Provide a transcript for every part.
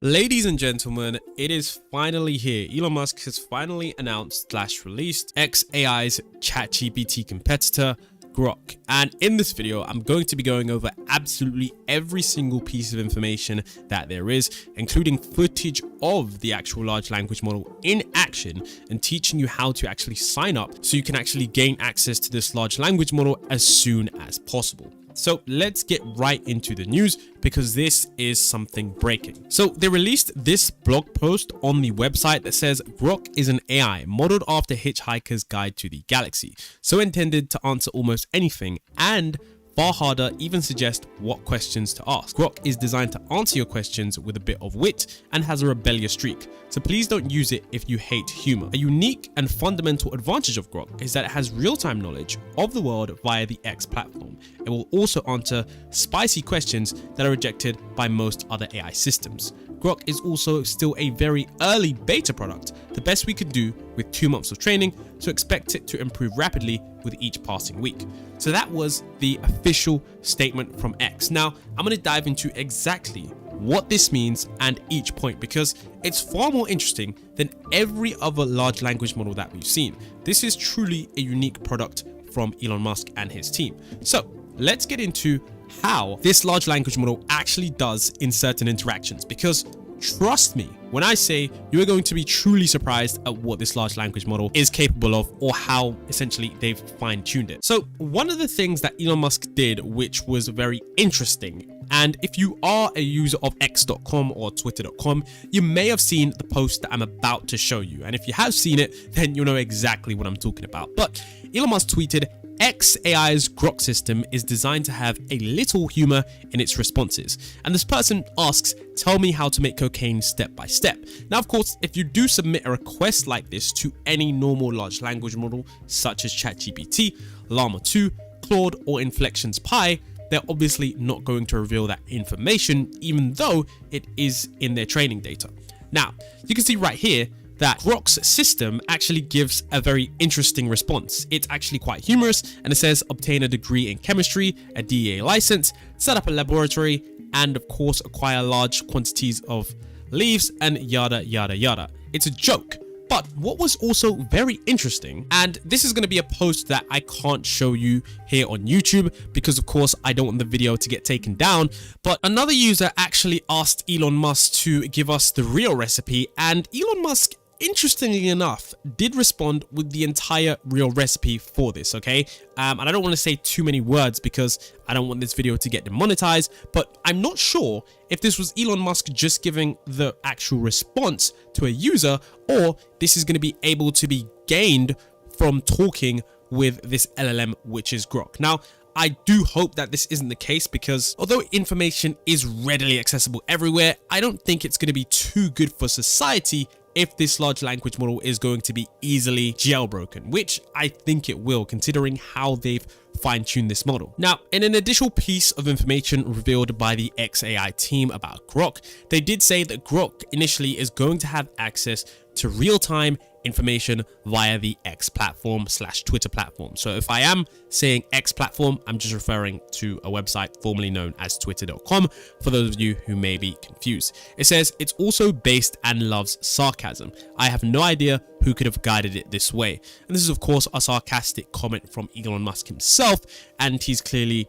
Ladies and gentlemen, it is finally here. Elon Musk has finally announced / released X.A.I's ChatGPT competitor, Grok. And in this video, I'm going to be going over absolutely every single piece of information that there is, including footage of the actual large language model in action and teaching you how to actually sign up so you can actually gain access to this large language model as soon as possible. So let's get right into the news because this is something breaking. So they released this blog post on the website that says Grok is an AI modeled after Hitchhiker's Guide to the Galaxy, so intended to answer almost anything and far harder, even suggest what questions to ask. Grok is designed to answer your questions with a bit of wit and has a rebellious streak, so please don't use it if you hate humor. A unique and fundamental advantage of Grok is that it has real-time knowledge of the world via the X platform. It will also answer spicy questions that are rejected by most other AI systems. Grok is also still a very early beta product, the best we could do with 2 months of training, so expect it to improve rapidly with each passing week. So that was the official statement from X. Now, I'm going to dive into exactly what this means and each point because it's far more interesting than every other large language model that we've seen. This is truly a unique product from Elon Musk and his team. So let's get into how this large language model actually does in certain interactions, because trust me when I say you're going to be truly surprised at what this large language model is capable of or how essentially they've fine-tuned it. So one of the things that Elon Musk did, which was very interesting, and if you are a user of X.com or Twitter.com, you may have seen the post that I'm about to show you. And if you have seen it, then you'll know exactly what I'm talking about. But Elon Musk tweeted, X.A.I's Grok system is designed to have a little humor in its responses. And this person asks, tell me how to make cocaine step by step. Now, of course, if you do submit a request like this to any normal large language model, such as ChatGPT, Llama 2, Claude, or Inflection's Pi, they're obviously not going to reveal that information, even though it is in their training data. Now, you can see right here that Grok's system actually gives a very interesting response. It's actually quite humorous, and it says obtain a degree in chemistry, a DEA license, set up a laboratory, and of course acquire large quantities of leaves and yada yada yada. It's a joke. But what was also very interesting, and this is going to be a post that I can't show you here on YouTube because of course I don't want the video to get taken down, but another user actually asked Elon Musk to give us the real recipe, and Elon Musk, interestingly enough, did respond with the entire real recipe for this, okay? And I don't want to say too many words because I don't want this video to get demonetized, but I'm not sure if this was Elon Musk just giving the actual response to a user, or this is going to be able to be gained from talking with this LLM, which is Grok. Now, I do hope that this isn't the case because although information is readily accessible everywhere, I don't think it's going to be too good for society if this large language model is going to be easily jailbroken, which I think it will, considering how they've fine-tuned this model. Now, in an additional piece of information revealed by the X.A.I team about Grok, they did say that Grok initially is going to have access to real-time information via the X platform / Twitter platform. So if I am saying X platform, I'm just referring to a website formerly known as Twitter.com for those of you who may be confused. It says it's also based and loves sarcasm. I have no idea who could have guided it this way. And this is of course a sarcastic comment from Elon Musk himself, and he's clearly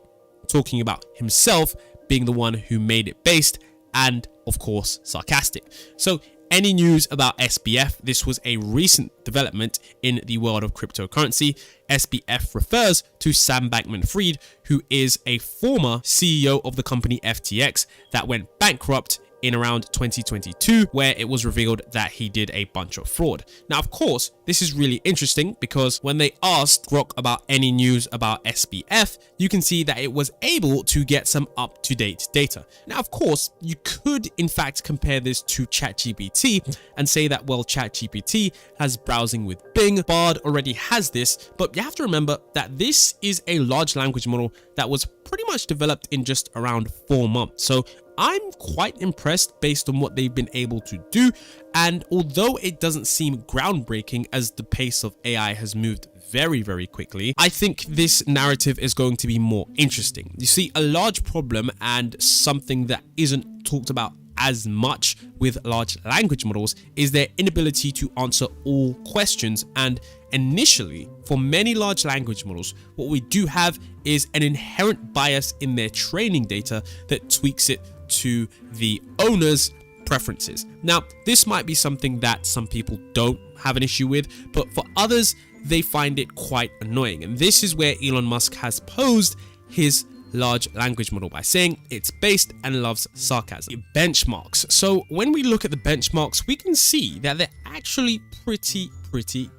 talking about himself being the one who made it based and of course sarcastic. So any news about SBF? This was a recent development in the world of cryptocurrency. SBF refers to Sam Bankman-Fried, who is a former CEO of the company FTX that went bankrupt in around 2022, where it was revealed that he did a bunch of fraud. Now, of course, this is really interesting because when they asked Grok about any news about SBF, you can see that it was able to get some up-to-date data. Now, of course, you could in fact compare this to ChatGPT and say that, well, ChatGPT has browsing with Bing, Bard already has this, but you have to remember that this is a large language model that was pretty much developed in just around 4 months. So I'm quite impressed based on what they've been able to do, and although it doesn't seem groundbreaking as the pace of AI has moved very, very quickly, I think this narrative is going to be more interesting. You see, a large problem and something that isn't talked about as much with large language models is their inability to answer all questions. And initially, for many large language models, what we do have is an inherent bias in their training data that tweaks it to the owner's preferences. Now, this might be something that some people don't have an issue with, but for others, they find it quite annoying. And this is where Elon Musk has posed his large language model by saying it's based and loves sarcasm. Benchmarks. So when we look at the benchmarks, we can see that they're actually pretty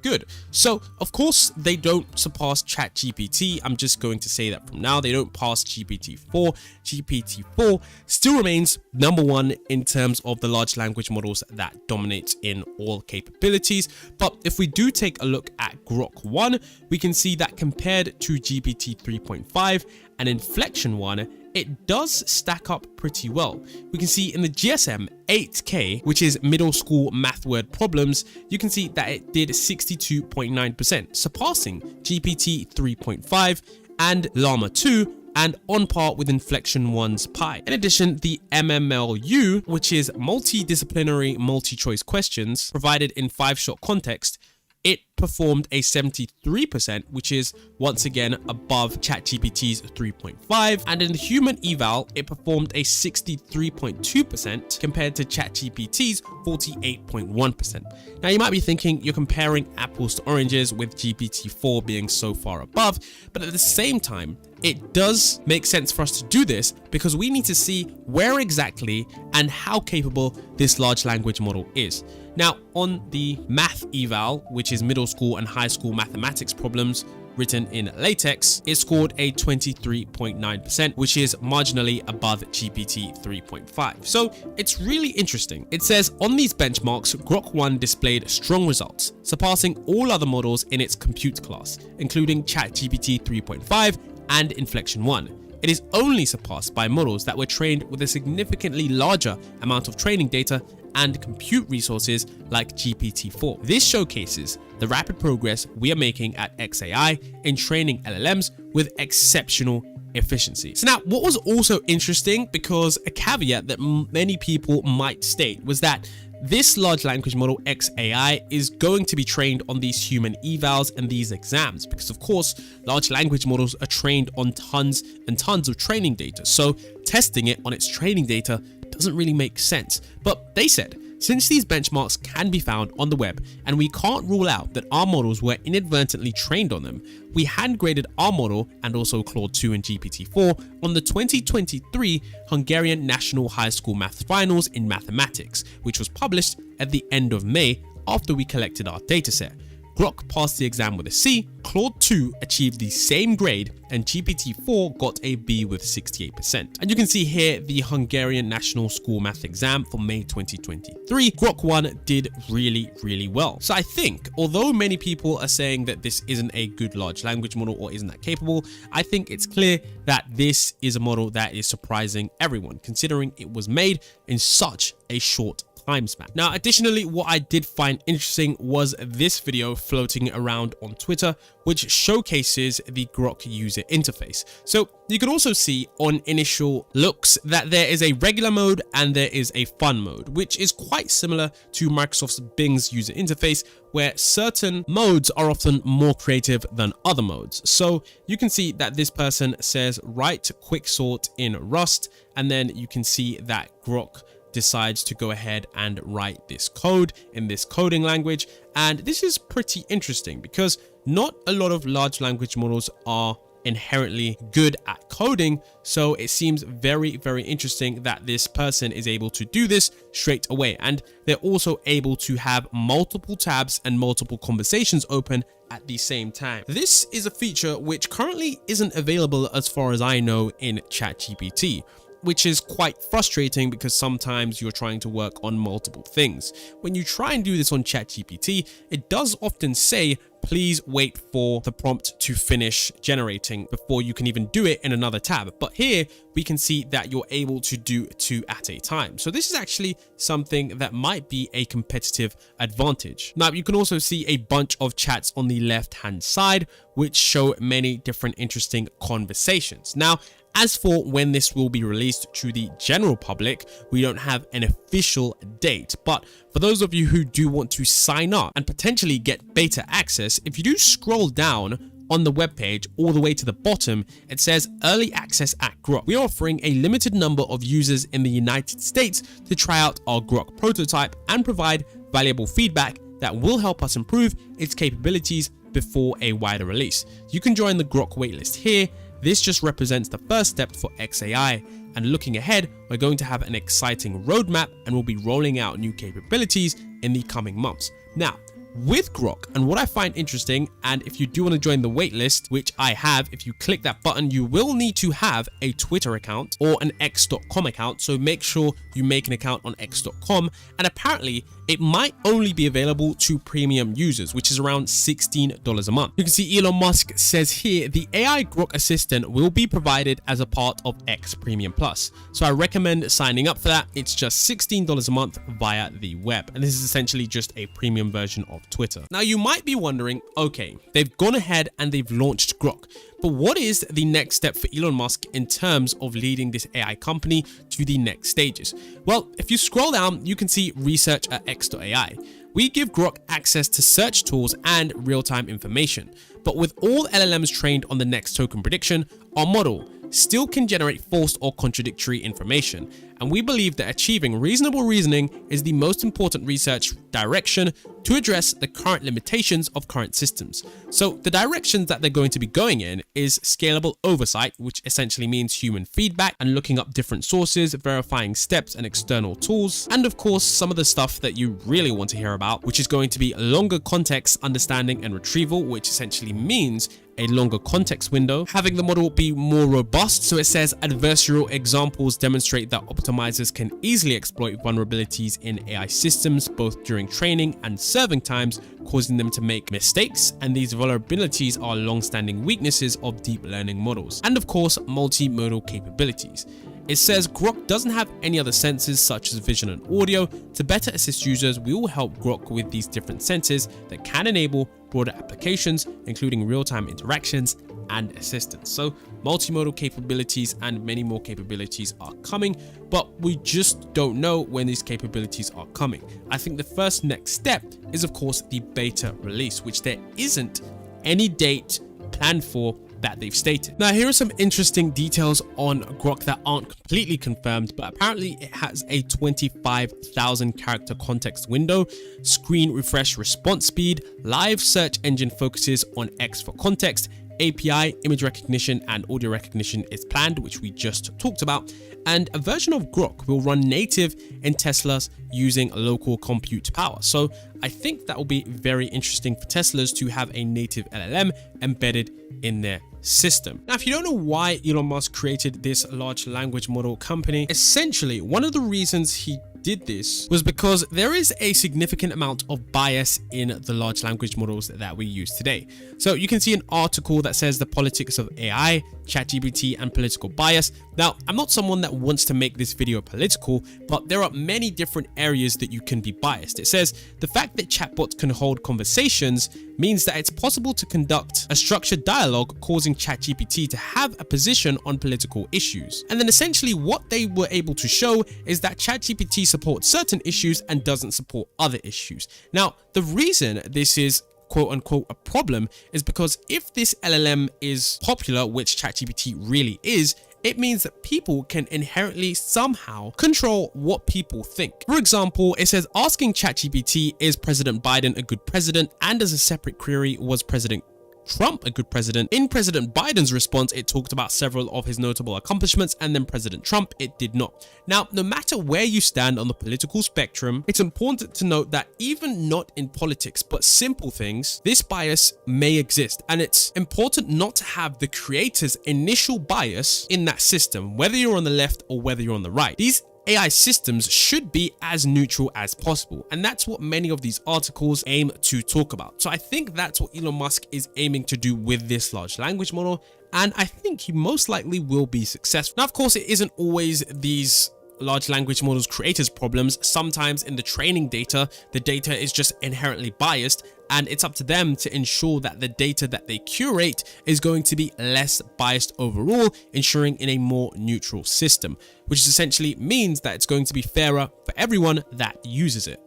good. So of course they don't surpass ChatGPT. I'm just going to say that from now. They don't pass GPT-4. GPT-4 still remains #1 in terms of the large language models that dominate in all capabilities. But if we do take a look at Grok.1, we can see that compared to GPT 3.5 and Inflection 1, it does stack up pretty well. We can see in the GSM 8K, which is middle school math word problems, you can see that it did 62.9%, surpassing GPT 3.5 and Llama 2, and on par with Inflection 1's Pi. In addition, the MMLU, which is multidisciplinary multi-choice questions provided in 5-shot context, it performed a 73%, which is once again above ChatGPT's 3.5. And in the human eval, it performed a 63.2% compared to ChatGPT's 48.1%. Now you might be thinking you're comparing apples to oranges with GPT-4 being so far above, but at the same time, it does make sense for us to do this because we need to see where exactly and how capable this large language model is. Now, on the math eval, which is middle school and high school mathematics problems written in LaTeX, it scored a 23.9%, which is marginally above GPT 3.5. So it's really interesting. It says on these benchmarks, Grok.1 displayed strong results, surpassing all other models in its compute class, including ChatGPT 3.5 and Inflection 1. It is only surpassed by models that were trained with a significantly larger amount of training data and compute resources like GPT-4. This showcases the rapid progress we are making at X.A.I in training LLMs with exceptional efficiency. So now, what was also interesting, because a caveat that many people might state was that this large language model X.A.I is going to be trained on these human evals and these exams because, of course, large language models are trained on tons and tons of training data. So testing it on its training data doesn't really make sense. But they said, since these benchmarks can be found on the web and we can't rule out that our models were inadvertently trained on them, we hand graded our model and also Claude 2 and GPT-4 on the 2023 Hungarian National High School Math Finals in Mathematics, which was published at the end of May after we collected our dataset. Grok passed the exam with a C, Claude 2 achieved the same grade, and GPT-4 got a B with 68%. And you can see here the Hungarian National School Math exam for May 2023. Grok.1 did really well. So I think, although many people are saying that this isn't a good large language model or isn't that capable, I think it's clear that this is a model that is surprising everyone, considering it was made in such a short time span. Now, additionally, what I did find interesting was this video floating around on Twitter, which showcases the Grok user interface. So you can also see on initial looks that there is a regular mode and there is a fun mode, which is quite similar to Microsoft's Bing's user interface, where certain modes are often more creative than other modes. So you can see that this person says write quick sort in Rust, and then you can see that Grok decides to go ahead and write this code in this coding language. And this is pretty interesting because not a lot of large language models are inherently good at coding. So it seems very interesting that this person is able to do this straight away. And they're also able to have multiple tabs and multiple conversations open at the same time. This is a feature which currently isn't available as far as I know in ChatGPT, which is quite frustrating because sometimes you're trying to work on multiple things. When you try and do this on ChatGPT, it does often say, please wait for the prompt to finish generating before you can even do it in another tab. But here we can see that you're able to do 2 at a time. So this is actually something that might be a competitive advantage. Now, you can also see a bunch of chats on the left-hand side, which show many different interesting conversations. Now, As for when this will be released to the general public, we don't have an official date, but for those of you who do want to sign up and potentially get beta access, if you do scroll down on the webpage all the way to the bottom, it says early access at Grok. We are offering a limited number of users in the United States to try out our Grok prototype and provide valuable feedback that will help us improve its capabilities before a wider release. You can join the Grok waitlist here. This just represents the first step for X.A.I, and looking ahead, we're going to have an exciting roadmap and we'll be rolling out new capabilities in the coming months. Now, with Grok, and what I find interesting, and if you do want to join the waitlist, which I have, if you click that button, you will need to have a Twitter account or an X.com account, so make sure you make an account on X.com, and apparently it might only be available to premium users, which is around $16 a month. You can see Elon Musk says here, the AI Grok assistant will be provided as a part of X Premium Plus. So I recommend signing up for that. It's just $16 a month via the web. And this is essentially just a premium version of Twitter. Now you might be wondering, okay, they've gone ahead and they've launched Grok, but what is the next step for Elon Musk in terms of leading this AI company to the next stages? Well, if you scroll down, you can see research at X.A.I. We give Grok access to search tools and real-time information, but with all LLMs trained on the next token prediction, our model still can generate false or contradictory information, and we believe that achieving reasonable reasoning is the most important research direction to address the current limitations of current systems. So the directions that they're going to be going in is scalable oversight, which essentially means human feedback and looking up different sources, verifying steps and external tools, and of course some of the stuff that you really want to hear about, which is going to be longer context understanding and retrieval, which essentially means a longer context window, having the model be more robust. So it says adversarial examples demonstrate that optimizers can easily exploit vulnerabilities in AI systems, both during training and serving times, causing them to make mistakes. And these vulnerabilities are long-standing weaknesses of deep learning models. And of course, multimodal capabilities. It says Grok doesn't have any other senses such as vision and audio. To better assist users, we will help Grok with these different senses that can enable broader applications, including real-time interactions and assistance. So multimodal capabilities and many more capabilities are coming, but we just don't know when these capabilities are coming. I think the first next step is of course the beta release, which there isn't any date planned for that they've stated. Now, here are some interesting details on Grok that aren't completely confirmed, but apparently it has a 25,000 character context window, screen refresh response speed, live search engine focuses on X for context, API, image recognition, and audio recognition is planned, which we just talked about, and a version of Grok will run native in Teslas using local compute power. So I think that will be very interesting for Teslas to have a native LLM embedded in their system. Now, if you don't know why Elon Musk created this large language model company, essentially one of the reasons he did this was because there is a significant amount of bias in the large language models that we use today. So you can see an article that says the politics of AI, ChatGPT, and political bias. Now, I'm not someone that wants to make this video political, but there are many different areas that you can be biased. It says the fact that chatbots can hold conversations means that it's possible to conduct a structured dialogue, causing ChatGPT to have a position on political issues. And then essentially what they were able to show is that ChatGPT supports certain issues and doesn't support other issues. Now, the reason this is quote unquote a problem is because if this LLM is popular, which ChatGPT really is, it means that people can inherently somehow control what people think. For example, it says asking ChatGPT, is President Biden a good president? And as a separate query, was President Trump a good president? In President Biden's response, it talked about several of his notable accomplishments, and then President Trump, it did not. Now, no matter where you stand on the political spectrum, it's important to note that even not in politics, but simple things, this bias may exist, and it's important not to have the creator's initial bias in that system, whether you're on the left or whether you're on the right. These AI systems should be as neutral as possible, and that's what many of these articles aim to talk about. So I think that's what Elon Musk is aiming to do with this large language model, and I think he most likely will be successful. Now, of course, it isn't always these large language models creators problems. Sometimes in the training data, the data is just inherently biased, and it's up to them to ensure that the data that they curate is going to be less biased overall, ensuring in a more neutral system, which essentially means that it's going to be fairer for everyone that uses it.